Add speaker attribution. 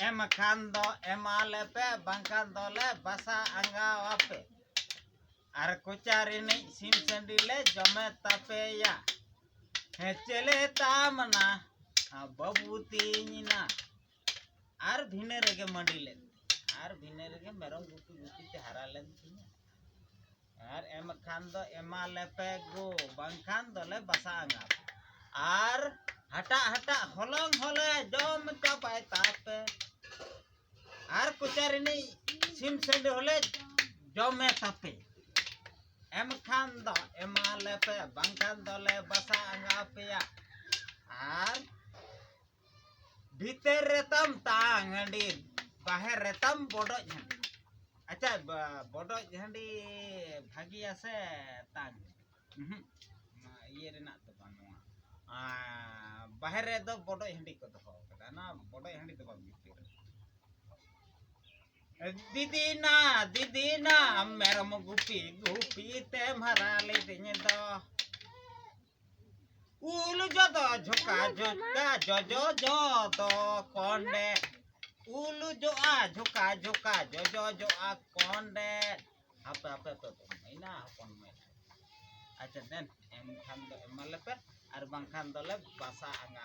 Speaker 1: em khan do emalepe bangkan dole basa angga ape ar kucari ni sim sendile jome tape ya hecele tamna babuti na ar bhine rege mandile ar bhine rege merong gupi gupi te haralen tinya ar em khan do emalepe go bangkan dole basa angga ar hata holong hole jom capai tape ar kucari ni sim sendile hole jome tape em khan do emalepe bangkan dole basa angga ape ya ar भीतर रेतम तांग हंडी बाहर रेतम बोडो झंडी अच्छा बोडो झंडी भागी आसे तांग ये रेना तो बानुआ बाहर रे दो बोडो झंडी को दो कदा ना बोडो झंडी तो भीतर दीदी ना मेरम गुपी गुपी ते मारा ले दिने दो उलु जोदो झुका झुका जो जो जो तो कोंडे उलु जो आ झुका झुका जो जो जो आ कोंडे apa तो मैना अपन में अच्छा देन एम खान दो एमलेपे आर बांखान दले बासा आंगा